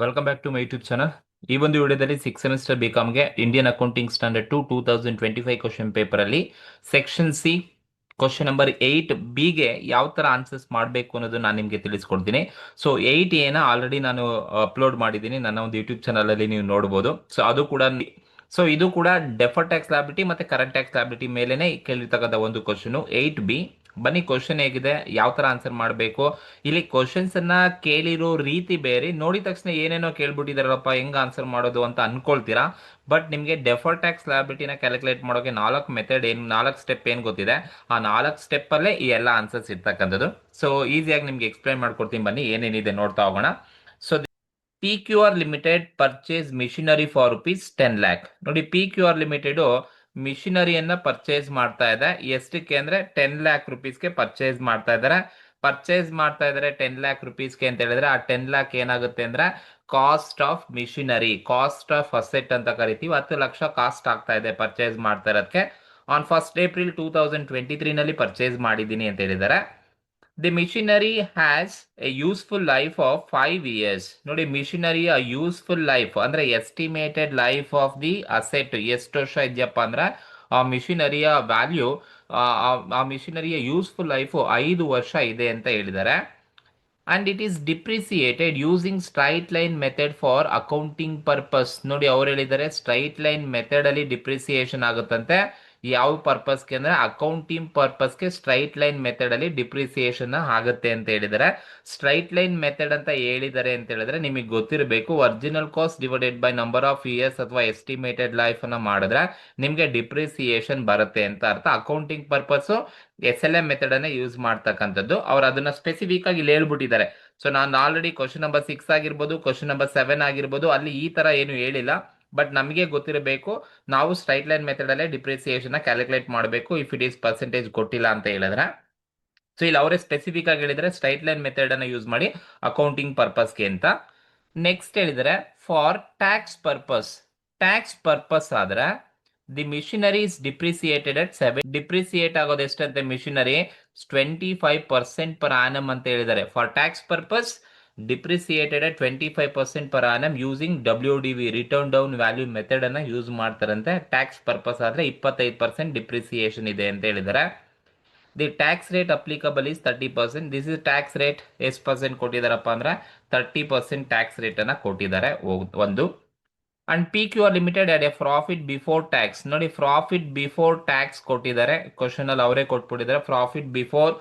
Welcome back to my YouTube channel. ಈ ಒಂದು ವಿಡಿಯೋದಲ್ಲಿ 6 ಸೆಮಿಸ್ಟರ್ ಬಿಕಾಮ್ಗೆ Indian accounting standard 2025 question paper ಅಲ್ಲಿ ಸೆಕ್ಷನ್ ಸಿ ಕ್ವಶನ್ ನಂಬರ್ 8 ಬಿಗೆ ಯಾವ ತರ ಆನ್ಸರ್ಸ್ ಮಾಡಬೇಕು ಅನ್ನೋದು ನಾನು ನಿಮಗೆ ತಿಳಿಸ್ಕೊಡ್ತೀನಿ. ಸೊ 8 ಆಲ್ರೆಡಿ ನಾನು ಅಪ್ಲೋಡ್ ಮಾಡಿದ್ದೀನಿ ನನ್ನ ಒಂದು ಯೂಟ್ಯೂಬ್ ಚಾನಲ್ ಅಲ್ಲಿ, ನೀವು ನೋಡಬಹುದು. ಇದು ಕೂಡ ಡೆಫರ್ ಟ್ಯಾಕ್ಸ್ ಲ್ಯಾಬಿಲಿಟಿ ಮತ್ತೆ ಕರೆಂಟ್ ಟ್ಯಾಕ್ಸ್ ಲ್ಯಾಬಿಲಿಟಿ ಮೇಲೆನೆ ಕೇಳಿರ್ತಕ್ಕಂಥ ಒಂದು ಕ್ವಶನ್ 8 ಬಿ. ಬನ್ನಿ, ಕ್ವಶನ್ ಹೇಗಿದೆ, ಯಾವ ತರ ಆನ್ಸರ್ ಮಾಡಬೇಕು. ಇಲ್ಲಿ ಕ್ವಶನ್ಸ್ ಅನ್ನ ಕೇಳಿರೋ ರೀತಿ ಬೇರೆ, ನೋಡಿದ ತಕ್ಷಣ ಏನೇನೋ ಕೇಳ್ಬಿಟ್ಟಿದಾರಪ್ಪ, ಹೆಂಗ್ ಆನ್ಸರ್ ಮಾಡೋದು ಅಂತ ಅನ್ಕೊಳ್ತೀರಾ. ಬಟ್ ನಿಮಗೆ ಡೆಫರ್ ಟ್ಯಾಕ್ಸ್ ಲ್ಯಾಬಿಲಿಟಿನ ಕ್ಯಾಲ್ಕುಲೇಟ್ ಮಾಡೋಕೆ 4 ಮೆಥಡ್ ಏನು, 4 ಸ್ಟೆಪ್ ಏನು ಗೊತ್ತಿದೆ. ಆ 4 ಸ್ಟೆಪ್ ಅಲ್ಲೇ ಈ ಎಲ್ಲ ಆನ್ಸರ್ಸ್ ಇರ್ತಕ್ಕಂಥದ್ದು. ಸೊ ಈಸಿಯಾಗಿ ನಿಮ್ಗೆ ಎಕ್ಸ್ಪ್ಲೈನ್ ಮಾಡ್ಕೊಡ್ತೀನಿ, ಬನ್ನಿ ಏನೇನಿದೆ ನೋಡ್ತಾ ಹೋಗೋಣ. So P Q R limited purchase machinery for rupees 10 lakh. ನೋಡಿ, ಪಿ ಕ್ಯೂ ಆರ್ ಲಿಮಿಟೆಡ್ ಮಿಷಿನರಿಯನ್ನ ಪರ್ಚೇಸ್ ಮಾಡ್ತಾ ಇದೆ. ಎಷ್ಟಕ್ಕೆ ಅಂದ್ರೆ 10 lakh rupeesಗೆ ಪರ್ಚೇಸ್ ಮಾಡ್ತಾ ಇದ್ದಾರೆ 10 lakh rupeesಗೆ ಅಂತ ಹೇಳಿದ್ರೆ, ಆ 10 lakh ಏನಾಗುತ್ತೆ ಅಂದ್ರೆ cost of machinery, cost of asset ಅಂತ ಕರಿತೀವಿ. 10 ಲಕ್ಷ ಕಾಸ್ಟ್ ಆಗ್ತಾ ಇದೆ ಪರ್ಚೇಸ್ ಮಾಡ್ತಾ ಇರೋದಕ್ಕೆ. ಆನ್ 1st April 2023 ನಲ್ಲಿ ಪರ್ಚೇಸ್ ಮಾಡಿದ್ದೀನಿ ಅಂತ ಹೇಳಿದ್ದಾರೆ. The machinery has a useful life of 5 years. ನೋಡಿ, ಮಿಷಿನರಿಯ ಯೂಸ್ಫುಲ್ ಲೈಫ್ ಅಂದ್ರೆ estimated life of the asset ಎಷ್ಟು ವರ್ಷ ಇದೆಯಪ್ಪ ಅಂದ್ರೆ, ಆ ಮಿಷಿನರಿಯ ವ್ಯಾಲ್ಯೂ, ಆ ಮಿಷಿನರಿಯ ಯೂಸ್ಫುಲ್ ಲೈಫ್ 5 ವರ್ಷ ಇದೆ ಅಂತ ಹೇಳಿದ್ದಾರೆ. And it is depreciated using straight line method for accounting purpose. ನೋಡಿ, ಅವ್ರು ಹೇಳಿದ್ದಾರೆ ಸ್ಟ್ರೈಟ್ ಲೈನ್ ಮೆಥಡ್ ಅಲ್ಲಿ ಡಿಪ್ರಿಸಿಯೇಷನ್ ಆಗುತ್ತಂತೆ. ಯಾವ ಪರ್ಪಸ್ಗೆ ಅಂದ್ರೆ ಅಕೌಂಟಿಂಗ್ ಪರ್ಪಸ್ಗೆ ಸ್ಟ್ರೈಟ್ ಲೈನ್ ಮೆಥಡ್ ಅಲ್ಲಿ ಡಿಪ್ರಿಸಿಯೇಷನ್ ಆಗುತ್ತೆ ಅಂತ ಹೇಳಿದ್ದಾರೆ. ಸ್ಟ್ರೈಟ್ ಲೈನ್ ಮೆಥಡ್ ಅಂತ ಹೇಳಿದ್ದಾರೆ ಅಂತ ಹೇಳಿದ್ರೆ ನಿಮಗೆ ಗೊತ್ತಿರಬೇಕು, original cost divided by number of years ಅಥವಾ ಎಸ್ಟಿಮೇಟೆಡ್ ಲೈಫ್ ಅನ್ನ ಮಾಡಿದ್ರೆ ನಿಮ್ಗೆ ಡಿಪ್ರಿಸಿಯೇಷನ್ ಬರುತ್ತೆ ಅಂತ ಅರ್ಥ. ಅಕೌಂಟಿಂಗ್ ಪರ್ಪಸ್ SLM ಮೆಥಡ್ ಅನ್ನ ಯೂಸ್ ಮಾಡ್ತಕ್ಕಂಥದ್ದು. ಅವ್ರು ಅದನ್ನ ಸ್ಪೆಸಿಫಿಕ್ ಆಗಿ ಇಲ್ಲಿ ಹೇಳ್ಬಿಟ್ಟಿದ್ದಾರೆ. ಸೊ ನಾನು ಆಲ್ರೆಡಿ ಕ್ವಶನ್ ನಂಬರ್ 6 ಆಗಿರ್ಬೋದು, ಕ್ವಶನ್ ನಂಬರ್ 7 ಆಗಿರ್ಬೋದು, ಅಲ್ಲಿ ಈ ತರ ಏನು ಹೇಳಿಲ್ಲ. ಬಟ್ ನಮಗೆ ಗೊತ್ತಿರಬೇಕು, ನಾವು ಸ್ಟ್ರೈಟ್ ಲೈನ್ ಮೆಥಡ್ ಅಲ್ಲೇ ಡಿಪ್ರಿಸಿಯೇಷನ್ ಕ್ಯಾಲ್ಕುಲೇಟ್ ಮಾಡಬೇಕು ಇಫ್ ಇಟ್ ಈಸ್ ಪರ್ಸೆಂಟೇಜ್ ಕೊಟ್ಟಿಲ್ಲ ಅಂತ ಹೇಳಿದ್ರೆ. ಸೊ ಇಲ್ಲಿ ಅವರೇ ಸ್ಪೆಸಿಫಿಕ್ ಆಗಿ ಹೇಳಿದ್ರೆ ಸ್ಟ್ರೈಟ್ ಲೈನ್ ಮೆಥಡ್ ಅನ್ನ ಯೂಸ್ ಮಾಡಿ ಅಕೌಂಟಿಂಗ್ ಪರ್ಪಸ್ಗೆ ಅಂತ. ನೆಕ್ಸ್ಟ್ ಹೇಳಿದರೆ ಫಾರ್ ಟ್ಯಾಕ್ಸ್ ಪರ್ಪಸ್ ಆದ್ರೆ the machinery is depreciated at 7. Depreciate ಆಗೋದು ಎಷ್ಟಂತೆ ಮಿಷಿನರಿ 25% ಪರ್ ಆನಮ್ ಅಂತ ಹೇಳಿದ್ದಾರೆ. For tax purpose depreciated at 25% per annum using WDV written down value method ಅನ್ನ ಯೂಸ್ ಮಾಡ್ತಾರಂತೆ. ಟ್ಯಾಕ್ಸ್ ಪರ್ಪಸ್ ಆದ್ರೆ 25% ಡಿಪ್ರಿಸಿಯೇಷನ್ ಇದೆ ಅಂತ ಹೇಳಿದ್ದಾರೆ. The tax rate applicable is 30%. This is tax rate ಎಷ್ಟು ಪರ್ಸೆಂಟ್ ಕೊಟ್ಟಿದಾರಪ್ಪ ಅಂದ್ರೆ 30% ಟ್ಯಾಕ್ಸ್ ರೇಟ್ ಅನ್ನ ಕೊಟ್ಟಿದ್ದಾರೆ ಒಂದು. And P Q R limited at a profit before tax. ನೋಡಿ, ಪ್ರಾಫಿಟ್ ಬಿಫೋರ್ ಟ್ಯಾಕ್ಸ್ ಕೊಟ್ಟಿದ್ದಾರೆ ಕ್ವಶನ್ ಅಲ್ಲಿ, ಅವರೇ ಕೊಟ್ಬಿಟ್ಟಿದ್ದಾರೆ. Profit before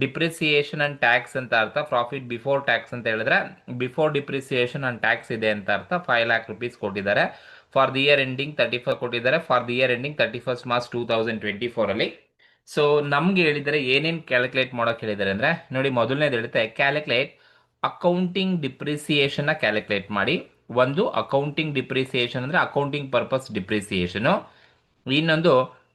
depreciation and tax ಅಂತ ಅರ್ಥ. ಪ್ರಾಫಿಟ್ ಬಿಫೋರ್ ಟ್ಯಾಕ್ಸ್ ಅಂತ ಹೇಳಿದ್ರೆ ಬಿಫೋರ್ ಡಿಪ್ರಿಸಿಯೇಷನ್ ಅಂಡ್ ಟ್ಯಾಕ್ಸ್ ಇದೆ ಅಂತ ಅರ್ಥ. 5 lakh rupees ಕೊಟ್ಟಿದ್ದಾರೆ. ಫಾರ್ ದಿ ಇಯರ್ ಎಂಡಿಂಗ್ 34 ಕೊಟ್ಟಿದ್ದಾರೆ. For the year ending 31st March 2024 ಅಲ್ಲಿ. ಸೊ ನಮ್ಗೆ ಹೇಳಿದರೆ ಏನೇನು ಕ್ಯಾಲ್ಕುಲೇಟ್ ಮಾಡೋಕೆ ಹೇಳಿದ್ದಾರೆ ಅಂದ್ರೆ, ನೋಡಿ ಮೊದಲನೇದು ಹೇಳುತ್ತೆ ಕ್ಯಾಲ್ಕುಲೇಟ್ ಅಕೌಂಟಿಂಗ್ ಡಿಪ್ರಿಸಿಯೇಷನ್ ಕ್ಯಾಲ್ಕುಲೇಟ್ ಮಾಡಿ. ಒಂದು ಅಕೌಂಟಿಂಗ್ ಡಿಪ್ರಿಸಿಯೇಷನ್ ಅಂದ್ರೆ ಅಕೌಂಟಿಂಗ್ ಪರ್ಪಸ್ ಡಿಪ್ರಿಸಿಯೇಷನ್. ಇನ್ನೊಂದು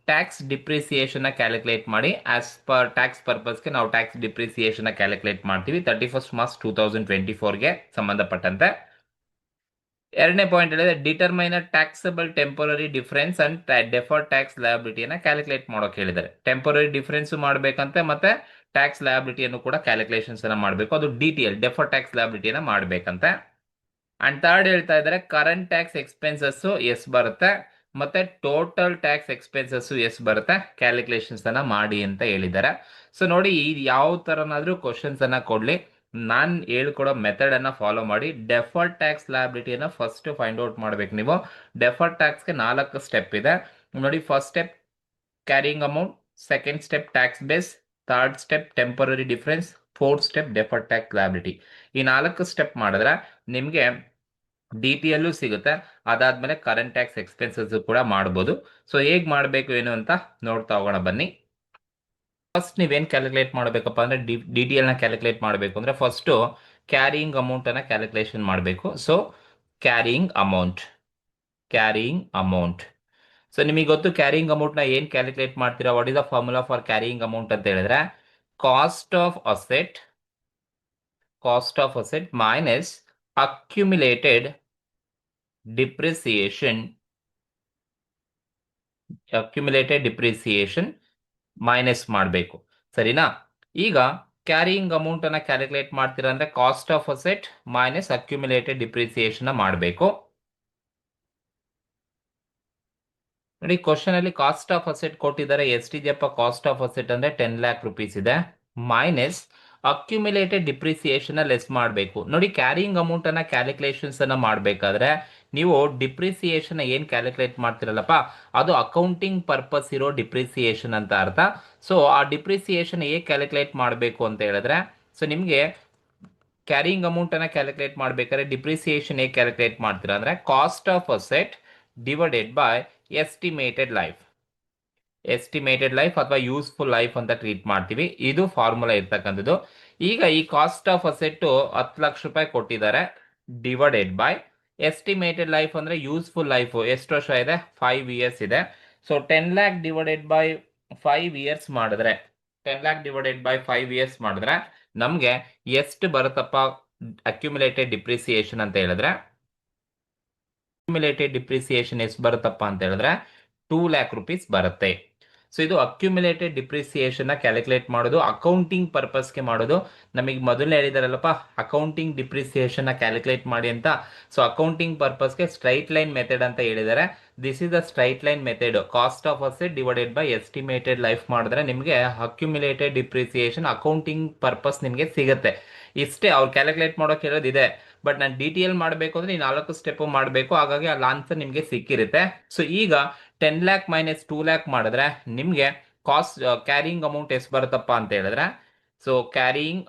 ಟ್ಯಾಕ್ಸ್ ಡಿಪ್ರಿಸಿಯೇಷನ್ ಕ್ಯಾಲ್ಕುಲೇಟ್ ಮಾಡಿ. ಆಸ್ ಪರ್ ಟ್ಯಾಕ್ಸ್ ಪರ್ಪಸ್ಗೆ ನಾವು ಟ್ಯಾಕ್ಸ್ ಡಿಪ್ರಿಸಿಯೇಷನ್ ಕ್ಯಾಲ್ಕುಲೇಟ್ ಮಾಡ್ತೀವಿ 31st March 2024ಗೆ ಸಂಬಂಧಪಟ್ಟಂತೆ. ಎರಡನೇ ಪಾಯಿಂಟ್ ಹೇಳಿದ್ರೆ determine taxable temporary difference and defer tax ಲಯಬಿಲಿಟಿಯನ್ನು ಕ್ಯಾಲ್ಕುಲೇಟ್ ಮಾಡೋಕೆ ಹೇಳಿದ್ದಾರೆ. ಟೆಂಪರರಿ ಡಿಫರೆನ್ಸ್ ಮಾಡಬೇಕಂತೆ, ಮತ್ತೆ ಟ್ಯಾಕ್ಸ್ ಲಯಬಿಲಿಟಿಯನ್ನು ಕೂಡ ಕ್ಯಾಲ್ಕುಲೇಷನ್ಸ್ ಅನ್ನ ಮಾಡಬೇಕು. ಅದು DTL ಡೆಫರ್ ಟ್ಯಾಕ್ಸ್ ಲಯಬಿಲಿಟಿಯನ್ನು ಮಾಡಬೇಕಂತೆ. ಅಂಡ್ ಥರ್ಡ್ ಹೇಳ್ತಾ ಇದ್ದಾರೆ ಕರೆಂಟ್ ಟ್ಯಾಕ್ಸ್ ಎಕ್ಸ್ಪೆನ್ಸಸ್ ಎಷ್ಟು ಬರುತ್ತೆ, ಮತ್ತೆ ಟೋಟಲ್ ಟ್ಯಾಕ್ಸ್ ಎಕ್ಸ್ಪೆನ್ಸಸ್ ಎಷ್ಟು ಬರುತ್ತೆ, ಕ್ಯಾಲ್ಕುಲೇಷನ್ಸ್ ಅನ್ನ ಮಾಡಿ ಅಂತ ಹೇಳಿದ್ದಾರೆ. ಸೊ ನೋಡಿ, ಯಾವ ತರನಾದ್ರೂ ಕ್ವಶನ್ಸ್ ಅನ್ನ ಕೊಡ್ಲಿ, ನಾನು ಹೇಳ್ಕೊಡೋ ಮೆಥಡ್ ಅನ್ನ ಫಾಲೋ ಮಾಡಿ ಡೆಫರ್ಡ್ ಟ್ಯಾಕ್ಸ್ ಲಯಬಿಲಿಟಿಯನ್ನು ಫಸ್ಟ್ ಫೈಂಡ್ ಔಟ್ ಮಾಡ್ಬೇಕು ನೀವು. ಡೆಫರ್ಡ್ ಟ್ಯಾಕ್ಸ್ಗೆ 4 ಸ್ಟೆಪ್ ಇದೆ ನೋಡಿ. First step carrying amount, second step tax base, third step temporary difference, fourth step deferred tax liability. ಈ 4 ಸ್ಟೆಪ್ ಮಾಡಿದ್ರೆ ನಿಮಗೆ DTL ಸಿಗುತ್ತೆ. ಅದಾದ್ಮೇಲೆ ಕರೆಂಟ್ ಟ್ಯಾಕ್ಸ್ ಎಕ್ಸ್ಪೆನ್ಸಸ್ ಕೂಡ ಮಾಡ್ಬೋದು. ಸೊ ಹೇಗ್ ಮಾಡಬೇಕು ಏನು ಅಂತ ನೋಡ್ತಾ ಹೋಗೋಣ ಬನ್ನಿ. ಫಸ್ಟ್ ನೀವೇನು ಕ್ಯಾಲ್ಕುಲೇಟ್ ಮಾಡಬೇಕಪ್ಪ ಅಂದ್ರೆ DTL ನ ಕ್ಯಾಲ್ಕುಲೇಟ್ ಮಾಡಬೇಕು ಅಂದ್ರೆ ಫಸ್ಟ್ ಕ್ಯಾರಿಯಿಂಗ್ ಅಮೌಂಟ್ ಅನ್ನ ಕ್ಯಾಲ್ಕುಲೇಷನ್ ಮಾಡಬೇಕು. So carrying amount. ಸೊ ನಿಮಗೆ ಗೊತ್ತು ಕ್ಯಾರಿಯಿಂಗ್ ಅಮೌಂಟ್ ನ ಏನ್ ಕ್ಯಾಲ್ಕುಲೇಟ್ ಮಾಡ್ತೀರಾ. What is the formula for carrying amount ಅಂತ ಹೇಳಿದ್ರೆ cost of asset minus accumulated depreciation minus ಮಾಡಬೇಕು. ಸರಿನಾ? ಈಗ ಕ್ಯಾರಿಯಿಂಗ್ ಅಮೌಂಟ್ ಅನ್ನ ಕ್ಯಾಲ್ಕುಲೇಟ್ ಮಾಡ್ತೀರಾ ಅಂದ್ರೆ cost of asset minus accumulated depreciation ಮಾಡಬೇಕು. ನೋಡಿ ಕ್ವಶನ್ ಅಲ್ಲಿ ಕಾಸ್ಟ್ ಆಫ್ ಅಸೆಟ್ ಕೊಟ್ಟಿದ್ದಾರೆ. ಎಷ್ಟಿದೆಯಪ್ಪ ಕಾಸ್ಟ್ ಆಫ್ ಅಸೆಟ್ ಅಂದ್ರೆ 10 ಲ್ಯಾಕ್ ರುಪೀಸ್ ಇದೆ. ಮೈನಸ್ ಅಕ್ಯುಮುಲೇಟೆಡ್ ಡಿಪ್ರಿಸಿಯೇಷನ್ ಲೆಸ್ ಮಾಡಬೇಕು. ನೋಡಿ ಕ್ಯಾರಿಯಿಂಗ್ ಅಮೌಂಟ್ ಅನ್ನ ಕ್ಯಾಲ್ಕುಲೇಷನ್ಸ್ ಅನ್ನ ಮಾಡಬೇಕಾದ್ರೆ ನೀವು ಡಿಪ್ರಿಸಿಯೇಷನ್ ಏನ್ ಕ್ಯಾಲ್ಕುಲೇಟ್ ಮಾಡ್ತಿರಲ್ಲಪ್ಪ ಅದು ಅಕೌಂಟಿಂಗ್ ಪರ್ಪಸ್ ಇರೋ ಡಿಪ್ರಿಸಿಯೇಷನ್ ಅಂತ ಅರ್ಥ. ಸೊ ಆ ಡಿಪ್ರಿಸಿಯೇಷನ್ ಹೇಗೆ ಕ್ಯಾಲ್ಕುಲೇಟ್ ಮಾಡಬೇಕು ಅಂತ ಹೇಳಿದ್ರೆ, ಸೊ ನಿಮಗೆ ಕ್ಯಾರಿಯಿಂಗ್ ಅಮೌಂಟ್ ಅನ್ನ ಕ್ಯಾಲ್ಕುಲೇಟ್ ಮಾಡಬೇಕಾದ್ರೆ ಡಿಪ್ರಿಸಿಯೇಷನ್ ಹೇಗೆ ಕ್ಯಾಲ್ಕುಲೇಟ್ ಮಾಡ್ತೀರಾ ಅಂದ್ರೆ cost of asset divided by estimated life ಅಥವಾ ಯೂಸ್ಫುಲ್ ಲೈಫ್ ಅಂತ ಟ್ರೀಟ್ ಮಾಡ್ತೀವಿ. ಇದು ಫಾರ್ಮುಲಾ ಇರ್ತಕ್ಕಂಥದ್ದು. ಈಗ ಈ ಕಾಸ್ಟ್ ಆಫ್ ಅಸೆಟ್ 10 ಲಕ್ಷ ರೂಪಾಯಿ ಕೊಟ್ಟಿದ್ದಾರೆ, ಡಿವೈಡೆಡ್ ಬೈ ಎಸ್ಟಿಮೇಟೆಡ್ ಲೈಫ್ ಅಂದ್ರೆ ಯೂಸ್ಫುಲ್ ಲೈಫ್ ಎಷ್ಟು ವರ್ಷ ಇದೆ, 5 ಇಯರ್ಸ್ ಇದೆ. So 10 lac divided by 5 years ಮಾಡಿದ್ರೆ 10 ಲ್ಯಾಕ್ ಡಿವೈಡೆಡ್ ಬೈ 5 ಇಯರ್ಸ್ ಮಾಡಿದ್ರೆ ನಮಗೆ ಎಷ್ಟು ಬರುತ್ತಪ್ಪ ಅಕ್ಯುಮುಲೇಟೆಡ್ ಡಿಪ್ರಿಸಿಯೇಷನ್ ಅಂತ ಹೇಳಿದ್ರೆ, ಅಕ್ಯುಮುಲೇಟೆಡ್ ಡಿಪ್ರಿಸಿಯೇಷನ್ ಎಷ್ಟು ಬರುತ್ತಪ್ಪ ಅಂತ ಹೇಳಿದ್ರೆ 2 ಲ್ಯಾಕ್ ರುಪೀಸ್ ಬರುತ್ತೆ. ಸೊ ಇದು ಅಕ್ಯುಮುಲೇಟೆಡ್ ಡಿಪ್ರಿಸಿಯೇಷನ್ ಕ್ಯಾಲ್ಕುಲೇಟ್ ಮಾಡೋದು ಅಕೌಂಟಿಂಗ್ ಪರ್ಪಸ್ಗೆ ಮಾಡೋದು. ನಮಗೆ ಮೊದಲನೇ ಹೇಳಿದಾರಲ್ಲಪ್ಪ ಅಕೌಂಟಿಂಗ್ ಡಿಪ್ರಿಸಿಯೇಷನ್ ಕ್ಯಾಲ್ಕುಲೇಟ್ ಮಾಡಿ ಅಂತ. ಸೊ ಅಕೌಂಟಿಂಗ್ ಪರ್ಪಸ್ಗೆ ಸ್ಟ್ರೈಟ್ ಲೈನ್ ಮೆಥಡ್ ಅಂತ ಹೇಳಿದ್ದಾರೆ. This is the straight line method. Cost of asset divided by estimated life ಮಾಡಿದ್ರೆ ನಿಮಗೆ ಅಕ್ಯುಮುಲೇಟೆಡ್ ಡಿಪ್ರಿಸಿಯೇಷನ್ ಅಕೌಂಟಿಂಗ್ ಪರ್ಪಸ್ ನಿಮಗೆ ಸಿಗುತ್ತೆ. ಇಷ್ಟೇ ಅವ್ರು ಕ್ಯಾಲ್ಕುಲೇಟ್ ಮಾಡೋಕೆ ಹೇಳೋದು ಇದೆ. ಬಟ್ ನಾನು ಡಿಟೇಲ್ ಮಾಡಬೇಕು ಅಂದ್ರೆ ಈ 4 ಸ್ಟೆಪ್ ಮಾಡಬೇಕು, ಹಾಗಾಗಿ ಅಲ್ಲಿ ಆನ್ಸರ್ ನಿಮಗೆ ಸಿಕ್ಕಿರುತ್ತೆ. ಸೊ ಈಗ 10 ಲ್ಯಾಕ್ ಮೈನಸ್ 2 ಲ್ಯಾಕ್ ಮಾಡಿದ್ರೆ ನಿಮಗೆ ಕಾಸ್ಟ್ ಕ್ಯಾರಿಯಿಂಗ್ ಅಮೌಂಟ್ ಎಷ್ಟು ಬರುತ್ತಪ್ಪ ಅಂತ ಹೇಳಿದ್ರೆ, so carrying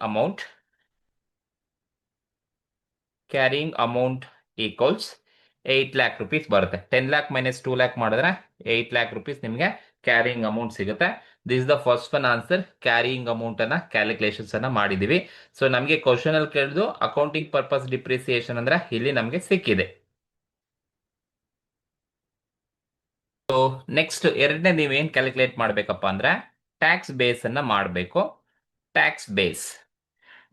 amount equals 8 lac rupees ಬರುತ್ತೆ. 10 ಲ್ಯಾಕ್ ಮೈನಸ್ 2 ಲ್ಯಾಕ್ ಮಾಡಿದ್ರೆ 8 ಲ್ಯಾಕ್ ರುಪೀಸ್ ನಿಮಗೆ ಕ್ಯಾರಿಯಿಂಗ್ ಅಮೌಂಟ್ ಸಿಗುತ್ತೆ. This the first one answer. Carrying amount ಅನ್ನ ಕ್ಯಾಲ್ಕುಲೇಷನ್ಸ್ ಅನ್ನ ಮಾಡಿದೀವಿ. ಸೊ ನಮಗೆ ಕ್ವಶನ್ ಅಲ್ಲಿ ಕೇಳಿದ್ದು ಅಕೌಂಟಿಂಗ್ ಪರ್ಪಸ್ ಡಿಪ್ರಿಸಿಯೇಷನ್ ಅಂದ್ರೆ ಇಲ್ಲಿ ನಮಗೆ ಸಿಕ್ಕಿದೆ. ಸೊ ನೆಕ್ಸ್ಟ್ ಎರಡನೇ ನೀವೇನ್ ಕ್ಯಾಲ್ಕುಲೇಟ್ ಮಾಡ್ಬೇಕಪ್ಪ ಅಂದ್ರೆ ಟ್ಯಾಕ್ಸ್ ಬೇಸ್ ಅನ್ನ ಮಾಡಬೇಕು. ಟ್ಯಾಕ್ಸ್ ಬೇಸ್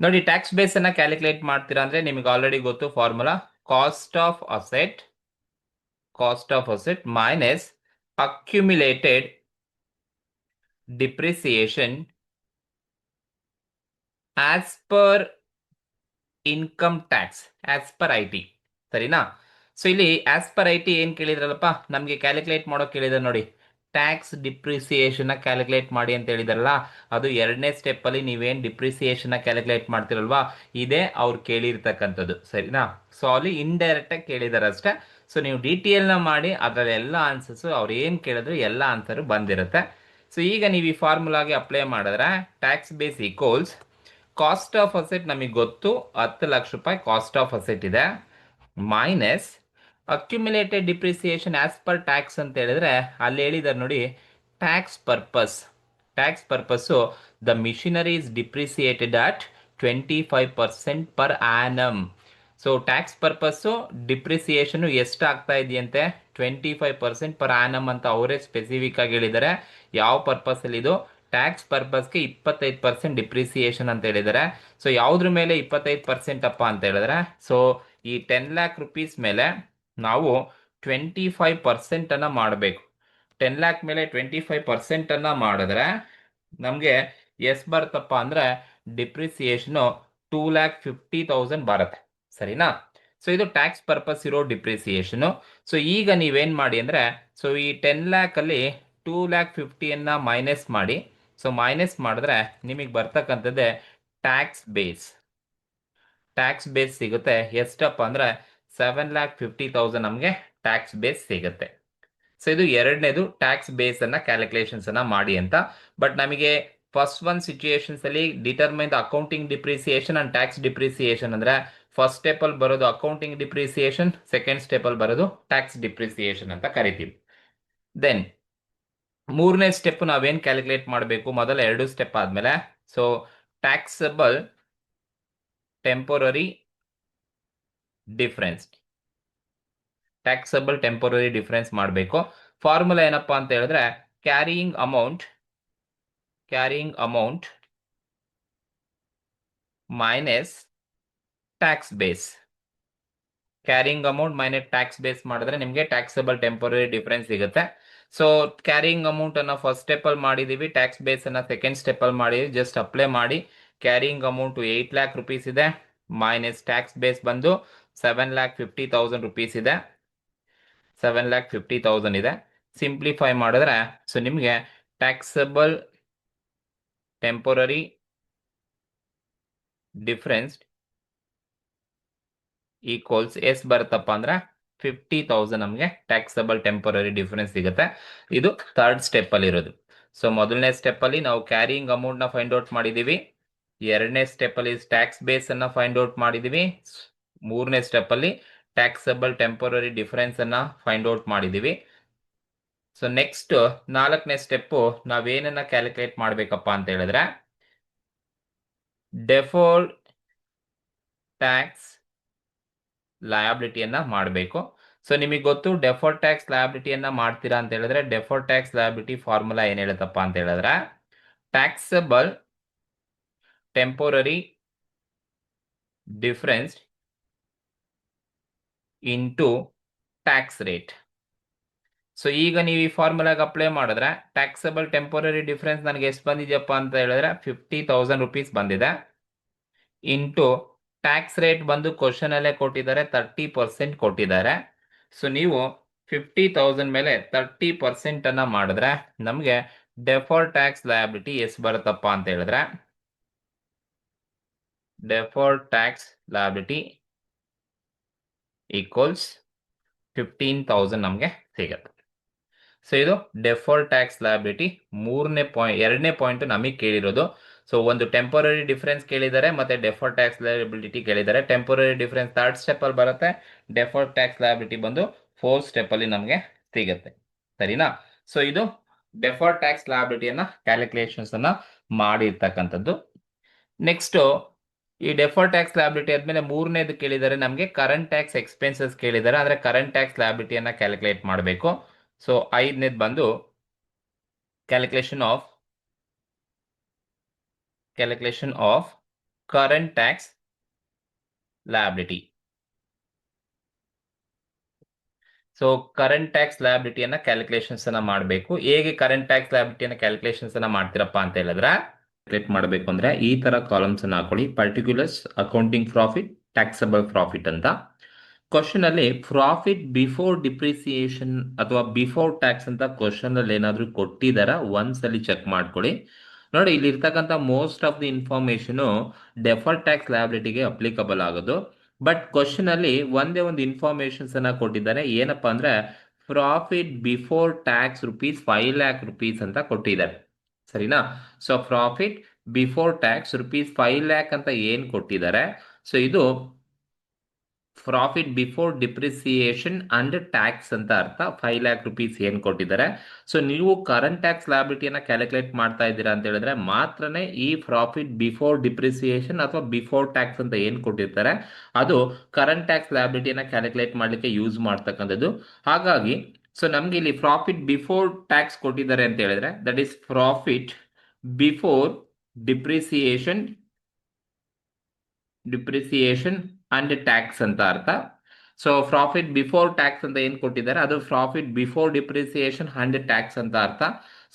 ನೋಡಿ, ಟ್ಯಾಕ್ಸ್ ಬೇಸ್ ಅನ್ನ ಕ್ಯಾಲ್ಕುಲೇಟ್ ಮಾಡ್ತೀರಾ ಅಂದ್ರೆ ನಿಮಗೆ ಆಲ್ರೆಡಿ ಗೊತ್ತು formula. Cost of asset minus accumulated depreciation as per income tax as per I T. ಸರಿನಾ? ಸೊ ಇಲ್ಲಿ ಆಸ್ ಪರ್ ಐ ಟಿ ಏನ್ ಕೇಳಿದ್ರಲ್ಲಪ್ಪ ನಮಗೆ ಕ್ಯಾಲ್ಕುಲೇಟ್ ಮಾಡೋಕೆ ಕೇಳಿದ್ರೆ ನೋಡಿ, ಟ್ಯಾಕ್ಸ್ ಡಿಪ್ರಿಸಿಯೇಷನ್ ಕ್ಯಾಲ್ಕುಲೇಟ್ ಮಾಡಿ ಅಂತ ಹೇಳಿದಾರಲ್ಲ, ಅದು ಎರಡನೇ ಸ್ಟೆಪ್ ಅಲ್ಲಿ ನೀವೇನ್ ಡಿಪ್ರಿಸಿಯೇಷನ್ ಕ್ಯಾಲ್ಕುಲೇಟ್ ಮಾಡ್ತಿರಲ್ವಾ ಇದೇ ಅವ್ರು ಕೇಳಿರ್ತಕ್ಕಂಥದ್ದು. ಸರಿನಾ? ಸೊ ಅಲ್ಲಿ ಇಂಡೈರೆಕ್ಟ್ ಆಗಿ ಕೇಳಿದಾರೆ ಅಷ್ಟೇ. ಸೊ ನೀವು ಡಿಟೇಲ್ ನ ಮಾಡಿ ಅದರಲ್ಲಿ ಎಲ್ಲ ಆನ್ಸರ್ಸ್ ಅವ್ರು ಏನ್ ಕೇಳಿದ್ರು ಎಲ್ಲ ಆನ್ಸರ್ ಬಂದಿರುತ್ತೆ. ಸೊ ಈಗ ನೀವು ಈ ಫಾರ್ಮುಲಾಗೆ ಅಪ್ಲೈ ಮಾಡಿದ್ರೆ tax base equals cost of asset ನಮಗೆ ಗೊತ್ತು 10 ಲಕ್ಷ ರೂಪಾಯಿ ಕಾಸ್ಟ್ ಆಫ್ ಅಸೆಟ್ ಇದೆ, minus accumulated depreciation as per tax ಅಂತ ಹೇಳಿದ್ರೆ ಅಲ್ಲಿ ಹೇಳಿದಾರೆ ನೋಡಿ, tax purpose the machinery is depreciated at 25% per annum. So tax purpose depreciation ಎಷ್ಟು ಆಗ್ತಾ ಇದೆಯಂತೆ 25% ಪರ್ ಆನಮ್ ಅಂತ ಅವರೇ ಸ್ಪೆಸಿಫಿಕ್ ಆಗಿ ಹೇಳಿದ್ದಾರೆ. ಯಾವ ಪರ್ಪಸ್ ಅಲ್ಲಿ ಇದು? ಟ್ಯಾಕ್ಸ್ ಪರ್ಪಸ್ಗೆ 25% ಡಿಪ್ರಿಸಿಯೇಷನ್ ಅಂತ ಹೇಳಿದ್ದಾರೆ. ಸೊ ಯಾವುದ್ರ ಮೇಲೆ 25% ಅಪ್ಪ ಅಂತ ಹೇಳಿದ್ರೆ, ಸೊ ಈ 10 ಲ್ಯಾಕ್ ರುಪೀಸ್ ಮೇಲೆ ನಾವು 25% ಅನ್ನ ಮಾಡಬೇಕು. 10 ಲ್ಯಾಕ್ ಮೇಲೆ 25% ಅನ್ನ ಮಾಡಿದ್ರೆ ನಮಗೆ ಎಷ್ಟು ಬರುತ್ತಪ್ಪ ಅಂದ್ರೆ ಡಿಪ್ರಿಸಿಯೇಷನ್ 2,50,000 ಬರುತ್ತೆ. ಸರಿನಾ? ಸೊ ಇದು ಟ್ಯಾಕ್ಸ್ ಪರ್ಪಸ್ ಇರೋ ಡಿಪ್ರಿಸಿಯೇಷನ್. ಸೊ ಈಗ ನೀವೇನ್ ಮಾಡಿ ಅಂದ್ರೆ, ಸೊ ಈ 10 ಲ್ಯಾಕ್ ಅಲ್ಲಿ 2,50,000 ಮೈನಸ್ ಮಾಡಿ. ಸೊ ಮೈನಸ್ ಮಾಡಿದ್ರೆ ನಿಮಗೆ ಬರ್ತಕ್ಕಂಥದ್ದೇ ಟ್ಯಾಕ್ಸ್ ಬೇಸ್ ಸಿಗುತ್ತೆ. ಎಷ್ಟಪ್ಪ ಅಂದ್ರೆ 7,50,000 ನಮಗೆ ಟ್ಯಾಕ್ಸ್ ಬೇಸ್ ಸಿಗುತ್ತೆ. ಸೊ ಇದು ಎರಡನೇದು ಟ್ಯಾಕ್ಸ್ ಬೇಸ್ ಅನ್ನ ಕ್ಯಾಲ್ಕುಲೇಷನ್ಸ್ ಅನ್ನ ಮಾಡಿ ಅಂತ. ಬಟ್ ನಮಗೆ ಫಸ್ಟ್ ಒನ್ ಸಿಚುಯೇಷನ್ಸ್ ಅಲ್ಲಿ determine the accounting depreciation and tax depreciation ಅಂದ್ರೆ ಫಸ್ಟ್ ಸ್ಟೆಪ್ ಅಲ್ಲಿ ಬರೋದು ಅಕೌಂಟಿಂಗ್ ಡಿಪ್ರಿಸಿಯೇಷನ್, ಸೆಕೆಂಡ್ ಸ್ಟೆಪ್ ಅಲ್ಲಿ ಬರೋದು ಟ್ಯಾಕ್ಸ್ ಡಿಪ್ರಿಸಿಯೇಷನ್ ಅಂತ ಕರಿತೀವಿ. ದೆನ್ ಮೂರನೇ ಸ್ಟೆಪ್ ನಾವೇನ್ ಕ್ಯಾಲ್ಕುಲೇಟ್ ಮಾಡಬೇಕು, ಮೊದಲ 2 ಸ್ಟೆಪ್ ಆದ್ಮೇಲೆ ಸೊ ಟ್ಯಾಕ್ಸಬಲ್ ಟೆಂಪೊರರಿ ಡಿಫರೆನ್ಸ್ ಮಾಡಬೇಕು. ಫಾರ್ಮುಲಾ ಏನಪ್ಪಾ ಅಂತ ಹೇಳಿದ್ರೆ carrying amount minus tax base. Carrying amount minus tax base ಮಾಡಿದ್ರೆ ನಿಮಗೆ ಟ್ಯಾಕ್ಸಬಲ್ ಟೆಂಪೊರರಿ ಡಿಫರೆನ್ಸ್ ಸಿಗುತ್ತೆ. ಸೊ ಕ್ಯಾರಿಯಿಂಗ್ ಅಮೌಂಟ್ ಅನ್ನ ಫಸ್ಟ್ ಸ್ಟೆಪ್ ಅಲ್ಲಿ ಮಾಡಿದೀವಿ, ಟ್ಯಾಕ್ಸ್ ಬೇಸ್ ಅನ್ನ ಸೆಕೆಂಡ್ ಸ್ಟೆಪ್ ಅಲ್ಲಿ ಮಾಡಿದೀವಿ. ಜಸ್ಟ್ ಅಪ್ಲೈ ಮಾಡಿ ಕ್ಯಾರಿಂಗ್ ಅಮೌಂಟು 8 ಲ್ಯಾಕ್ ರುಪೀಸ್ ಇದೆ, ಮೈನಸ್ ಟ್ಯಾಕ್ಸ್ ಬೇಸ್ ಬಂದು 7,50,000 ರುಪೀಸ್ ಇದೆ, 7,50,000 ಇದೆ. ಸಿಂಪ್ಲಿಫೈ ಮಾಡಿದ್ರೆ ಸೊ ನಿಮಗೆ ಟ್ಯಾಕ್ಸಬಲ್ ಟೆಂಪೊರರಿ ಡಿಫರೆನ್ಸ್ ಈಕ್ವಲ್ಸ್ ಎಷ್ಟು ಬರುತ್ತಪ್ಪ ಅಂದ್ರೆ 50,000 ನಮಗೆ ಟ್ಯಾಕ್ಸಬಲ್ ಟೆಂಪೊರರಿ ಡಿಫರೆನ್ಸ್ ಸಿಗುತ್ತೆ. ಇದು ಥರ್ಡ್ ಸ್ಟೆಪ್ ಅಲ್ಲಿ ಇರೋದು. ಸೊ ಮೊದಲನೇ ಸ್ಟೆಪ್ ಅಲ್ಲಿ ನಾವು ಕ್ಯಾರಿಂಗ್ ಅಮೌಂಟ್ ನ ಫೈಂಡ್ ಔಟ್ ಮಾಡಿದೀವಿ, ಎರಡನೇ ಸ್ಟೆಪ್ ಅಲ್ಲಿ ಟ್ಯಾಕ್ಸ್ ಬೇಸ್ ಅನ್ನ ಫೈಂಡ್ ಔಟ್ ಮಾಡಿದೀವಿ, ಮೂರನೇ ಸ್ಟೆಪ್ ಅಲ್ಲಿ ಟ್ಯಾಕ್ಸಬಲ್ ಟೆಂಪೊರರಿ ಡಿಫರೆನ್ಸ್ ಅನ್ನ ಫೈಂಡ್ ಔಟ್ ಮಾಡಿದೀವಿ. ಸೊ ನೆಕ್ಸ್ಟ್ ನಾಲ್ಕನೇ ಸ್ಟೆಪ್ ನಾವೇನನ್ನ ಕ್ಯಾಲ್ಕುಲೇಟ್ ಮಾಡ್ಬೇಕಪ್ಪ ಅಂತ ಹೇಳಿದ್ರೆ ಡೆಫರ್ಡ್ ಟ್ಯಾಕ್ಸ್ ಲಯಬಿಲಿಟಿಯನ್ನ ಮಾಡಬೇಕು. ಸೊ ನಿಮಗೆ ಗೊತ್ತು ಡೆಫರ್ಡ್ ಟ್ಯಾಕ್ಸ್ ಲಯಬಿಲಿಟಿಯನ್ನ ಮಾಡ್ತೀರಾ ಅಂತ ಹೇಳಿದ್ರೆ ಡೆಫರ್ಡ್ ಟ್ಯಾಕ್ಸ್ ಲಯಬಿಲಿಟಿ ಫಾರ್ಮುಲಾ ಏನ್ ಹೇಳುತ್ತಪ್ಪ ಅಂತ ಹೇಳಿದ್ರೆ taxable temporary difference into tax rate. So ಈಗ ನೀವು ಈ ಫಾರ್ಮುಲಾಗ ಅಪ್ಲೈ ಮಾಡಿದ್ರೆ ಟ್ಯಾಕ್ಸಬಲ್ ಟೆಂಪೊರರಿ ಡಿಫರೆನ್ಸ್ ನನಗೆ ಎಷ್ಟು ಬಂದಿದೆಯಪ್ಪ ಅಂತ ಹೇಳಿದ್ರೆ 50,000 ರುಪೀಸ್ ಬಂದಿದೆ, ಇಂಟು ಟ್ಯಾಕ್ಸ್ ರೇಟ್ ಬಂದು ಕ್ವಶನ್ ಅಲ್ಲೇ ಕೊಟ್ಟಿದ್ದಾರೆ 30% ಕೊಟ್ಟಿದ್ದಾರೆ. ಸೊ ನೀವು 50,000 ಮೇಲೆ 30% ಅನ್ನ ಮಾಡಿದ್ರೆ ನಮಗೆ ಡೆಫರ್ಡ್ ಟ್ಯಾಕ್ಸ್ ಲಯಬಿಲಿಟಿ ಎಷ್ಟು ಬರುತ್ತಪ್ಪ ಅಂತ ಹೇಳಿದ್ರೆ ಡೆಫರ್ಡ್ ಟ್ಯಾಕ್ಸ್ ಲಯಬಿಲಿಟಿ ಈಕ್ವಲ್ಸ್ 15,000 ನಮಗೆ ಸಿಗುತ್ತೆ. ಸೊ ಇದು ಡೆಫರ್ಡ್ ಟ್ಯಾಕ್ಸ್ ಲಯಬಿಲಿಟಿ ಎರಡನೇ ಪಾಯಿಂಟ್ ನಮಗೆ ಕೇಳಿರೋದು. ಸೊ ಒಂದು ಟೆಂಪೊರರಿ ಡಿಫರೆನ್ಸ್ ಕೇಳಿದ್ದಾರೆ ಮತ್ತೆ ಡೆಫರ್ಡ್ ಟ್ಯಾಕ್ಸ್ ಲಯಬಿಲಿಟಿ ಕೇಳಿದ್ದಾರೆ. ಟೆಂಪೊರರಿ ಡಿಫರೆನ್ಸ್ ಥರ್ಡ್ ಸ್ಟೆಪ್ ಅಲ್ಲಿ ಬರುತ್ತೆ, ಡೆಫರ್ಡ್ ಟ್ಯಾಕ್ಸ್ ಲಯಬಿಲಿಟಿ ಬಂದು ಫೋರ್ತ್ ಸ್ಟೆಪ್ ಅಲ್ಲಿ ನಮಗೆ ಸಿಗುತ್ತೆ. ಸರಿನಾ? ಸೊ ಇದು ಡೆಫರ್ಡ್ ಟ್ಯಾಕ್ಸ್ ಲಯಬಿಲಿಟಿಯನ್ನ ಕ್ಯಾಲ್ಕುಲೇಷನ್ಸ್ ಅನ್ನ ಮಾಡಿರ್ತಕ್ಕಂಥದ್ದು. ನೆಕ್ಸ್ಟ್ ಈ ಡೆಫರ್ಡ್ ಟ್ಯಾಕ್ಸ್ ಲಯಬಿಲಿಟಿ ಆದ್ಮೇಲೆ ಮೂರನೇದು ಕೇಳಿದರೆ ನಮಗೆ ಕರೆಂಟ್ ಟ್ಯಾಕ್ಸ್ ಎಕ್ಸ್ಪೆನ್ಸಸ್ ಕೇಳಿದ್ದಾರೆ, ಅಂದ್ರೆ ಕರೆಂಟ್ ಟ್ಯಾಕ್ಸ್ ಲಯಬಿಲಿಟಿಯನ್ನ ಕ್ಯಾಲ್ಕುಲೇಟ್ ಮಾಡಬೇಕು. ಸೊ ಐದನೇದು ಬಂದು calculation of current tax liability. So current tax ಲಯಬಿಲಿಟಿಯನ್ನ ಕ್ಯಾಲ್ಕುಲೇಷನ್ಸ್ ಅನ್ನ ಮಾಡಬೇಕು. ಹೇಗೆ ಕರೆಂಟ್ ಟ್ಯಾಕ್ಸ್ ಲಯಬಿಲಿಟಿಯನ್ನ ಕ್ಯಾಲ್ಕುಲೇಷನ್ಸ್ ಅನ್ನ ಮಾಡ್ತೀರಪ್ಪ ಅಂತ ಹೇಳಿದ್ರೆ ಕ್ಯಾಲ್ಕುಲೇಟ್ ಮಾಡಬೇಕು ಅಂದ್ರೆ ಈ ತರ ಕಾಲಮ್ಸ್ ಅನ್ನ ಹಾಕೊಳ್ಳಿ, particulars, accounting profit, taxable profit ಅಂತ. ಕ್ವಶನ್ ಅಲ್ಲಿ ಪ್ರಾಫಿಟ್ ಬಿಫೋರ್ ಡಿಪ್ರಿಸಿಯೇಷನ್ ಅಥವಾ ಬಿಫೋರ್ ಟ್ಯಾಕ್ಸ್ ಅಂತ ಕ್ವಶನ್ ಅಲ್ಲಿ ಏನಾದ್ರೂ ಕೊಟ್ಟಿದಾರ ಒಂದ್ಸಲಿ ಚೆಕ್ ಮಾಡ್ಕೊಳ್ಳಿ. ನೋಡಿ ಇಲ್ಲಿ ಇರ್ತಕ್ಕಂಥ most of the information deferred tax ಲಯಬಿಲಿಟಿಗೆ ಅಪ್ಲಿಕಬಲ್ ಆಗೋದು. ಬಟ್ ಕ್ವಶನ್ ಅಲ್ಲಿ ಒಂದೇ ಒಂದು ಇನ್ಫಾರ್ಮೇಶನ್ಸ್ ಅನ್ನ ಕೊಟ್ಟಿದ್ದಾರೆ, ಏನಪ್ಪಾ ಅಂದ್ರೆ ಪ್ರಾಫಿಟ್ ಬಿಫೋರ್ ಟ್ಯಾಕ್ಸ್ ₹5 lakh ಅಂತ ಕೊಟ್ಟಿದ್ದಾರೆ. ಸರಿನಾ? So profit before tax ₹5 lakh ಅಂತ ಏನ್ ಕೊಟ್ಟಿದ್ದಾರೆ, ಸೊ ಇದು profit before depreciation and tax ಅಂತ ಅರ್ಥ. 5 lakh rupees ಏನ್ ಕೊಟ್ಟಿದ್ದಾರೆ. ಸೊ ನೀವು ಕರೆಂಟ್ ಟ್ಯಾಕ್ಸ್ ಲಯಬಿಲಿಟಿಯನ್ನ ಕ್ಯಾಲ್ಕುಲೇಟ್ ಮಾಡ್ತಾ ಇದ್ದೀರಾ ಅಂತ ಹೇಳಿದ್ರೆ ಮಾತ್ರನೇ ಈ ಪ್ರಾಫಿಟ್ ಬಿಫೋರ್ ಡಿಪ್ರಿಸಿಯೇಷನ್ ಅಥವಾ ಬಿಫೋರ್ ಟ್ಯಾಕ್ಸ್ ಅಂತ ಏನ್ ಕೊಟ್ಟಿರ್ತಾರೆ ಅದು ಕರೆಂಟ್ ಟ್ಯಾಕ್ಸ್ ಲಯಬಿಲಿಟಿಯನ್ನ ಕ್ಯಾಲ್ಕುಲೇಟ್ ಮಾಡ್ಲಿಕ್ಕೆ ಯೂಸ್ ಮಾಡ್ತಕ್ಕಂಥದ್ದು. ಹಾಗಾಗಿ ಸೊ ನಮ್ಗೆ ಇಲ್ಲಿ ಪ್ರಾಫಿಟ್ ಬಿಫೋರ್ ಟ್ಯಾಕ್ಸ್ ಕೊಟ್ಟಿದ್ದಾರೆ ಅಂತ ಹೇಳಿದ್ರೆ that is profit before depreciation and tax ಅಂತ ಅರ್ಥ. ಸೊ ಪ್ರಾಫಿಟ್ ಬಿಫೋರ್ ಟ್ಯಾಕ್ಸ್ ಅಂತ ಏನ್ ಕೊಟ್ಟಿದ್ದಾರೆ ಅದು profit before depreciation and tax ಅಂತ ಅರ್ಥ.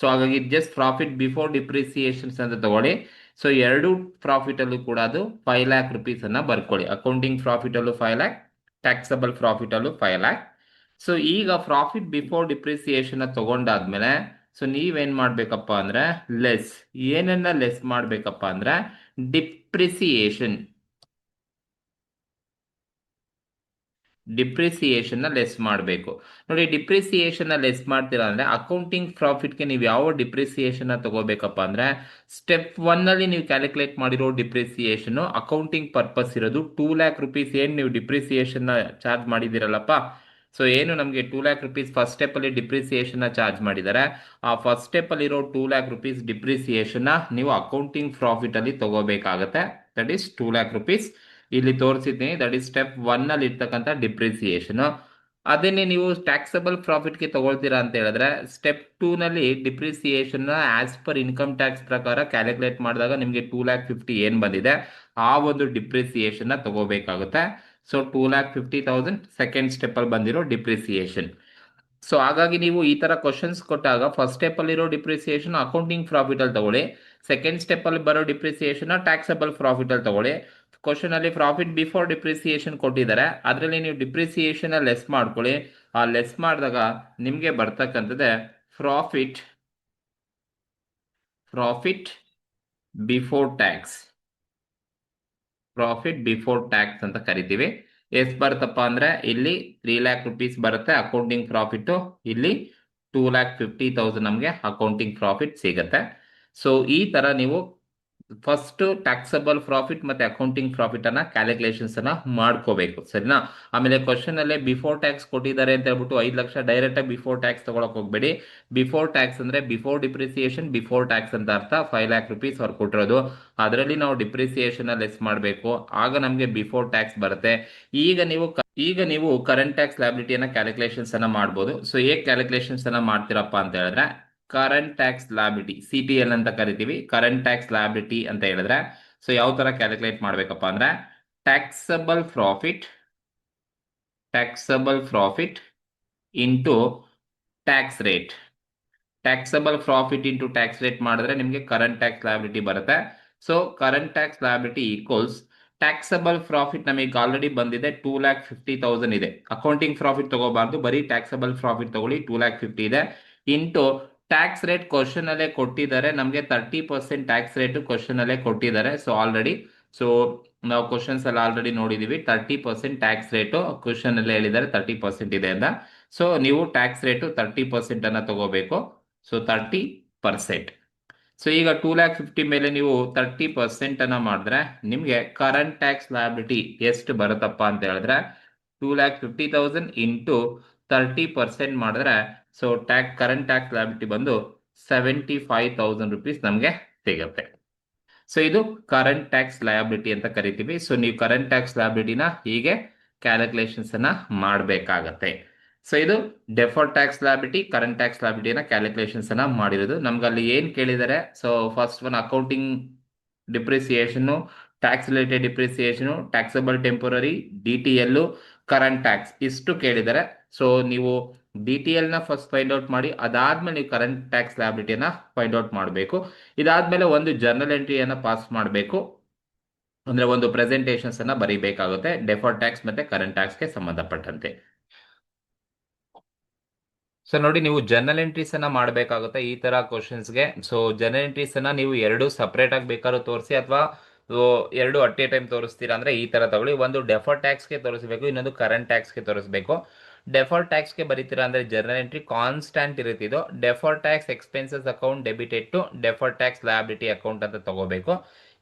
ಸೊ ಹಾಗಾಗಿ ಜಸ್ಟ್ ಪ್ರಾಫಿಟ್ ಬಿಫೋರ್ ಡಿಪ್ರಿಸಿಯೇಷನ್ಸ್ ಅಂತ ತಗೊಳ್ಳಿ. ಸೊ ಎರಡು ಪ್ರಾಫಿಟ್ ಅಲ್ಲೂ ಕೂಡ ಅದು 5 lakh rupees ಅನ್ನ ಬರ್ಕೊಳ್ಳಿ. ಅಕೌಂಟಿಂಗ್ ಪ್ರಾಫಿಟ್ ಅಲ್ಲೂ 5 lakh, ಟ್ಯಾಕ್ಸಬಲ್ ಪ್ರಾಫಿಟ್ ಅಲ್ಲೂ 5 lakh. ಸೊ ಈಗ ಪ್ರಾಫಿಟ್ ಬಿಫೋರ್ ಡಿಪ್ರಿಸಿಯೇಷನ್ ತಗೊಂಡಾದ್ಮೇಲೆ ಸೊ ನೀವೇನ್ ಮಾಡ್ಬೇಕಪ್ಪ ಅಂದ್ರೆ ಏನನ್ನ ಲೆಸ್ ಮಾಡ್ಬೇಕಪ್ಪ ಅಂದ್ರೆ ಡಿಪ್ರಿಸಿಯೇಷನ್ ಲೆಸ್ ಮಾಡಬೇಕು. ನೋಡಿ ಡಿಪ್ರಿಸಿಯೇಷನ್ ಲೆಸ್ ಮಾಡ್ತೀರಾ ಅಂದ್ರೆ ಅಕೌಂಟಿಂಗ್ ಪ್ರಾಫಿಟ್ಗೆ ನೀವು ಯಾವ ಡಿಪ್ರಿಸಿಯೇಷನ್ ತಗೋಬೇಕಪ್ಪ ಅಂದ್ರೆ ಸ್ಟೆಪ್ 1 ಅಲ್ಲಿ ನೀವು ಕ್ಯಾಲ್ಕುಲೇಟ್ ಮಾಡಿರೋ ಡಿಪ್ರಿಸಿಯೇಷನ್ ಅಕೌಂಟಿಂಗ್ ಪರ್ಪಸ್ ಇರೋದು 2 lakh rupees ಏನ್ ನೀವು ಡಿಪ್ರಿಸಿಯೇಷನ್ ಚಾರ್ಜ್ ಮಾಡಿದಿರಲ್ಲಪ್ಪ. ಸೊ ಏನು ನಮಗೆ 2 lakh rupees ಫಸ್ಟ್ ಸ್ಟೆಪ್ ಅಲ್ಲಿ ಡಿಪ್ರಿಸಿಯೇಷನ್ ಚಾರ್ಜ್ ಮಾಡಿದ್ದಾರೆ, ಆ ಫಸ್ಟ್ ಸ್ಟೆಪ್ ಅಲ್ಲಿ ಇರೋ 2 lakh rupees ಡಿಪ್ರಿಸಿಯೇಷನ್ ನೀವು ಅಕೌಂಟಿಂಗ್ ಪ್ರಾಫಿಟ್ ಅಲ್ಲಿ ತಗೋಬೇಕಾಗತ್ತೆ. That is 2 lakh rupees. ಇಲ್ಲಿ ತೋರಿಸಿದ್ದೀನಿ, ದಟ್ ಈಸ್ ಸ್ಟೆಪ್ 1 ಅಲ್ಲಿ ಇರ್ತಕ್ಕಂಥ ಡಿಪ್ರಿಸಿಯೇಷನ್. ಅದನ್ನೇ ನೀವು ಟ್ಯಾಕ್ಸಬಲ್ ಪ್ರಾಫಿಟ್ಗೆ ತಗೊಳ್ತೀರಾ ಅಂತ ಹೇಳಿದ್ರೆ ಸ್ಟೆಪ್ 2 ನಲ್ಲಿ depreciation as per income tax ಪ್ರಕಾರ ಕ್ಯಾಲ್ಕುಲೇಟ್ ಮಾಡಿದಾಗ ನಿಮಗೆ 2,50,000 ಏನ್ ಬಂದಿದೆ ಆ ಒಂದು ಡಿಪ್ರಿಸಿಯೇಷನ್ ತಗೋಬೇಕಾಗುತ್ತೆ. ಸೊ 2,50,000 ಸೆಕೆಂಡ್ ಸ್ಟೆಪ್ ಅಲ್ಲಿ ಬಂದಿರೋ ಡಿಪ್ರಿಸಿಯೇಷನ್. ಸೊ ಹಾಗಾಗಿ ನೀವು ಈ ತರ ಕ್ವಶನ್ಸ್ ಕೊಟ್ಟಾಗ ಫಸ್ಟ್ ಸ್ಟೆಪ್ ಅಲ್ಲಿರೋ ಡಿಪ್ರಿಸಿಯೇಷನ್ ಅಕೌಂಟಿಂಗ್ ಪ್ರಾಫಿಟ್ ಅಲ್ಲಿ ತಗೊಳ್ಳಿ, ಸೆಕೆಂಡ್ ಸ್ಟೆಪ್ ಅಲ್ಲಿ ಬರೋ ಡಿಪ್ರಿಸಿಯೇಷನ್ ಟ್ಯಾಕ್ಸಬಲ್ ಪ್ರಾಫಿಟ್ ಅಲ್ಲಿ ತಗೊಳ್ಳಿ. ಕ್ವಶನ್ ಅಲ್ಲಿ ಪ್ರಾಫಿಟ್ ಬಿಫೋರ್ ಡಿಪ್ರಿಸಿಯೇಷನ್ ಕೊಟ್ಟಿದ್ದಾರೆ, ಅದರಲ್ಲಿ ನೀವು ಡಿಪ್ರಿಸಿಯೇಷನ್ ಲೆಸ್ ಮಾಡ್ಕೊಳ್ಳಿ. ಆ ಲೆಸ್ ಮಾಡಿದಾಗ ನಿಮಗೆ ಬರ್ತಕ್ಕಂಥದ್ದೇ profit profit before tax, profit before tax ಅಂತ ಕರಿತೀವಿ. ಎಷ್ಟು ಬರುತ್ತಪ್ಪ ಅಂದ್ರೆ ಇಲ್ಲಿ 3 lakh rupees ಬರುತ್ತೆ ಅಕೌಂಟಿಂಗ್ ಪ್ರಾಫಿಟ್, ಇಲ್ಲಿ 2,50,000 ನಮಗೆ ಅಕೌಂಟಿಂಗ್ ಪ್ರಾಫಿಟ್ ಸಿಗುತ್ತೆ. ಸೊ ಈ ತರ ನೀವು ಫಸ್ಟ್ ಟ್ಯಾಕ್ಸಬಲ್ ಪ್ರಾಫಿಟ್ ಮತ್ತೆ ಅಕೌಂಟಿಂಗ್ ಪ್ರಾಫಿಟ್ ಅನ್ನ ಕ್ಯಾಲ್ಕುಲೇಷನ್ಸ್ ಅನ್ನ ಮಾಡ್ಕೋಬೇಕು, ಸರಿನಾ. ಆಮೇಲೆ ಕ್ವಶನ್ ಅಲ್ಲೇ ಬಿಫೋರ್ ಟ್ಯಾಕ್ಸ್ ಕೊಟ್ಟಿದ್ದಾರೆ ಅಂತ ಹೇಳ್ಬಿಟ್ಟು 5 ಲಕ್ಷ ಡೈರೆಕ್ಟ್ ಆಗಿ ಬಿಫೋರ್ ಟ್ಯಾಕ್ಸ್ ತಗೊಳಕ್ ಹೋಗ್ಬೇಡಿ. ಬಿಫೋರ್ ಟ್ಯಾಕ್ಸ್ ಅಂದ್ರೆ ಬಿಫೋರ್ ಡಿಪ್ರಿಸಿಯೇಷನ್ ಬಿಫೋರ್ ಟ್ಯಾಕ್ಸ್ ಅಂತ ಅರ್ಥ. 5 lakh rupees ಅವ್ರು ಕೊಟ್ಟಿರೋದು, ಅದರಲ್ಲಿ ನಾವು ಡಿಪ್ರಿಸಿಯೇಷನ್ ಲೆಸ್ ಮಾಡಬೇಕು, ಆಗ ನಮಗೆ ಬಿಫೋರ್ ಟ್ಯಾಕ್ಸ್ ಬರುತ್ತೆ. ಈಗ ನೀವು ಕರೆಂಟ್ ಟ್ಯಾಕ್ಸ್ ಲ್ಯಾಬಿಲಿಟಿಯನ್ನ ಕ್ಯಾಲ್ಕುಲೇಷನ್ಸ್ ಅನ್ನ ಮಾಡ್ಬೋದು. ಸೊ ಹೇಗೆ ಕ್ಯಾಲ್ಕುಲೇಷನ್ಸ್ ಅನ್ನ ಮಾಡ್ತೀರಪ್ಪ ಅಂತ ಹೇಳಿದ್ರೆ, ಕರೆಂಟ್ ಟ್ಯಾಕ್ಸ್ ಲ್ಯಾಬಿಲಿಟಿ CTL ಅಂತ ಕರಿತೀವಿ. ಕರೆಂಟ್ ಟ್ಯಾಕ್ಸ್ ಲ್ಯಾಬಿಲಿಟಿ ಅಂತ ಹೇಳಿದ್ರೆ ಸೊ ಯಾವ ತರ ಕ್ಯಾಲ್ಕುಲೇಟ್ ಮಾಡ್ಬೇಕಪ್ಪ ಅಂದ್ರೆ, taxable profit into tax rate. Taxable profit into tax rate ಮಾಡಿದ್ರೆ ನಿಮಗೆ ಕರೆಂಟ್ ಟ್ಯಾಕ್ಸ್ ಲ್ಯಾಬಿಲಿಟಿ ಬರುತ್ತೆ. So current tax liability equals taxable profit ನಮಗೆ ಆಲ್ರೆಡಿ ಬಂದಿದೆ 2,50,000 ಇದೆ. ಅಕೌಂಟಿಂಗ್ ಪ್ರಾಫಿಟ್ ತಗೋಬಾರ್ದು, ಬರೀ ಟ್ಯಾಕ್ಸಬಲ್ ಪ್ರಾಫಿಟ್ ತಗೊಳ್ಳಿ, 2,50,000 ಇದೆ. ಇಂಟು ಟ್ಯಾಕ್ಸ್ ರೇಟ್ ಕ್ವಶನ್ ಅಲ್ಲೇ ಕೊಟ್ಟಿದ್ದಾರೆ ನಮಗೆ 30% ಟ್ಯಾಕ್ಸ್ ರೇಟ್ ಕ್ವಶನ್ ಅಲ್ಲೇ ಕೊಟ್ಟಿದ್ದಾರೆ. ಸೊ ಆಲ್ರೆಡಿ ಸೊ ನಾವು ಕ್ವಶನ್ಸ್ ಎಲ್ಲ ಆಲ್ರೆಡಿ ನೋಡಿದೀವಿ, 30% ಟ್ಯಾಕ್ಸ್ ರೇಟು ಕ್ವಶನ್ ಅಲ್ಲೇ ಹೇಳಿದ್ದಾರೆ 30% ಇದೆ ಅಂತ. ಸೊ ನೀವು ಟ್ಯಾಕ್ಸ್ ರೇಟು 30% ಅನ್ನ ತಗೋಬೇಕು. ಸೊ 30%. ಸೊ ಈಗ 2,50,000 ಮೇಲೆ ನೀವು 30% ಅನ್ನ ಮಾಡಿದ್ರೆ ನಿಮಗೆ ಕರೆಂಟ್ ಟ್ಯಾಕ್ಸ್ ಲಯಬಿಲಿಟಿ ಎಷ್ಟು ಬರುತ್ತಪ್ಪ ಅಂತ ಹೇಳಿದ್ರೆ, 2,50,000 ಇಂಟು 30% ಮಾಡಿದ್ರೆ ಸೊ ಕರೆಂಟ್ ಟ್ಯಾಕ್ಸ್ ಲಯಬಿಲಿಟಿ ಬಂದು 75,000 rupees ನಮಗೆ ಸಿಗುತ್ತೆ. ಸೊ ಇದು ಕರೆಂಟ್ ಟ್ಯಾಕ್ಸ್ ಲಯಬಿಲಿಟಿ ಅಂತ ಕರಿತೀವಿ. ಸೊ ನೀವು ಕರೆಂಟ್ ಟ್ಯಾಕ್ಸ್ ಲಯಬಿಲಿಟಿನ ಹೀಗೆ ಕ್ಯಾಲ್ಕುಲೇಷನ್ಸ್ ಅನ್ನ ಮಾಡಬೇಕಾಗತ್ತೆ. ಸೊ ಇದು deferred tax liability, current tax ಲಯಬಿಲಿಟಿನ ಕ್ಯಾಲ್ಕುಲೇಷನ್ಸ್ ಅನ್ನ ಮಾಡಿರೋದು. ನಮ್ಗೆ ಅಲ್ಲಿ ಏನ್ ಕೇಳಿದ್ದಾರೆ, so first one accounting depreciation, tax related depreciation, taxable temporary, DTL, current tax ಇಷ್ಟು ಕೇಳಿದ್ದಾರೆ. ಸೊ ನೀವು DTL ನ ಫಸ್ಟ್ ಫೈಂಡ್ ಔಟ್ ಮಾಡಿ, ಅದಾದ್ಮೇಲೆ ನೀವು ಕರೆಂಟ್ ಟ್ಯಾಕ್ಸ್ ಲಯಬಿಲಿಟಿಯನ್ನ ಫೈಂಡ್ ಔಟ್ ಮಾಡಬೇಕು. ಇದಾದ್ಮೇಲೆ ಒಂದು ಜರ್ನಲ್ ಎಂಟ್ರಿಯನ್ನ ಪಾಸ್ ಮಾಡಬೇಕು, ಅಂದ್ರೆ ಒಂದು ಪ್ರೆಸೆಂಟೇಷನ್ಸ್ ಅನ್ನ ಬರೀಬೇಕಾಗುತ್ತೆ ಡೆಫರ್ಡ್ ಟ್ಯಾಕ್ಸ್ ಮತ್ತೆ ಕರೆಂಟ್ ಟ್ಯಾಕ್ಸ್ಗೆ ಸಂಬಂಧಪಟ್ಟಂತೆ. ಸೊ ನೋಡಿ, ನೀವು ಜರ್ನಲ್ ಎಂಟ್ರೀಸ್ ಅನ್ನ ಮಾಡಬೇಕಾಗುತ್ತೆ ಈ ತರ ಕ್ವಶನ್ಸ್ಗೆ. ಸೊ ಜರ್ನಲ್ ಎಂಟ್ರೀಸ್ ಅನ್ನ ನೀವು ಎರಡು ಸಪರೇಟ್ ಆಗಿ ಬೇಕಾದ್ರೂ ತೋರಿಸಿ, ಅಥವಾ ಎರಡು ಅಟ್ ಎ ಟೈಮ್ ತೋರಿಸ್ತೀರಾ ಅಂದ್ರೆ ಈ ತರ ತಗೊಳ್ಳಿ. ಒಂದು ಡೆಫರ್ಡ್ ಟ್ಯಾಕ್ಸ್ಗೆ ತೋರಿಸಬೇಕು, ಇನ್ನೊಂದು ಕರೆಂಟ್ ಟ್ಯಾಕ್ಸ್ಗೆ ತೋರಿಸಬೇಕು. ಡೆಫರ್ಡ್ ಟ್ಯಾಕ್ಸ್ಗೆ ಬರೀತೀರಾ ಅಂದ್ರೆ ಜರ್ನಲ್ ಎಂಟ್ರಿ ಕಾನ್ಸ್ಟೆಂಟ್ ಇರುತ್ತೆ. ಇದು deferred tax expenses account debited to deferred tax liability account ಅಂತ ತಗೋಬೇಕು.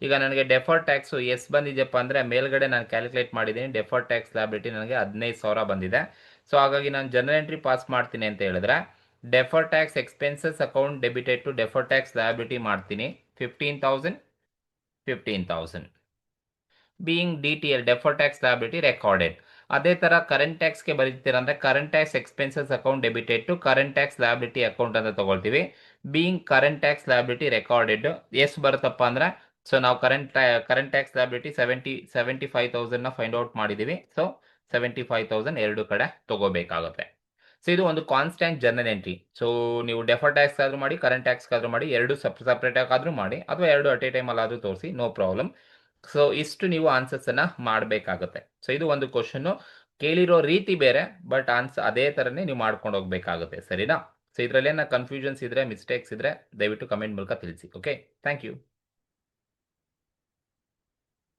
ಈಗ ನನಗೆ ಡೆಫರ್ಡ್ ಟ್ಯಾಕ್ಸ್ ಎಷ್ಟು ಬಂದಿದೆಯಪ್ಪ ಅಂದ್ರೆ, ಮೇಲ್ಗಡೆ ನಾನು ಕ್ಯಾಲ್ಕುಲೇಟ್ ಮಾಡಿದ್ದೀನಿ, ಡೆಫರ್ಡ್ ಟ್ಯಾಕ್ಸ್ ಲಯಬಿಲಿಟಿ ನನಗೆ 15,000 ಬಂದಿದೆ. ಸೊ ಹಾಗಾಗಿ ನಾನು ಜರ್ನಲ್ ಎಂಟ್ರಿ ಪಾಸ್ ಮಾಡ್ತೀನಿ ಅಂತ ಹೇಳಿದ್ರೆ, deferred tax expenses account debited to deferred tax liability ಮಾಡ್ತೀನಿ, 15,000 being DTL deferred tax liability recorded. ಅದೇ ತರ ಕರೆಂಟ್ ಟ್ಯಾಕ್ಸ್ಗೆ ಬರೀತೀರ ಅಂದ್ರೆ, current tax expenses account debited to current tax liability account ಅಂತ ತಗೊಳ್ತೀವಿ. Being current tax liability recorded ಎಷ್ಟು ಬರುತ್ತಪ್ಪ ಅಂದ್ರೆ, ಸೊ ನಾವು current tax liability 75,000 find out ಮಾಡಿದೀವಿ. ಸೊ 75,000 ಎರಡು ಕಡೆ ತಗೋಬೇಕಾಗುತ್ತೆ. ಸೊ ಇದು ಒಂದು ಕಾನ್ಸ್ಟೆಂಟ್ ಜರ್ನಲ್ ಎಂಟ್ರಿ. ಸೊ ನೀವು ಡೆಫರ್ಡ್ ಟ್ಯಾಕ್ಸ್ ಆದ್ರೂ ಮಾಡಿ, ಕರೆಂಟ್ ಟ್ಯಾಕ್ಸ್ ಆದ್ರೂ ಮಾಡಿ, ಎರಡು ಸಪ್ರೇಟ್ ಆದ್ರೂ ಮಾಡಿ, ಅಥವಾ ಎರಡು ಅಟ್ ಎ ಟೈಮ್ ಅಲ್ಲಾದ್ರೂ ತೋರಿಸಿ, ನೋ ಪ್ರಾಬ್ಲಮ್. ಸೊ ಇಷ್ಟು ನೀವು ಆನ್ಸರ್ಸ್ ಅನ್ನ ಮಾಡಬೇಕಾಗುತ್ತೆ. ಸೊ ಇದು ಒಂದು ಕ್ವಶನ್, ಕೇಳಿರೋ ರೀತಿ ಬೇರೆ, ಬಟ್ ಆನ್ಸರ್ ಅದೇ ತರನೇ ನೀವು ಮಾಡ್ಕೊಂಡು ಹೋಗ್ಬೇಕಾಗುತ್ತೆ, ಸರಿನಾ. ಸೊ ಇದರಲ್ಲಿ ಕನ್ಫ್ಯೂಷನ್ಸ್ ಇದ್ರೆ, ಮಿಸ್ಟೇಕ್ಸ್ ಇದ್ರೆ ದಯವಿಟ್ಟು ಕಮೆಂಟ್ ಮೂಲಕ ತಿಳಿಸಿ. Okay, thank you.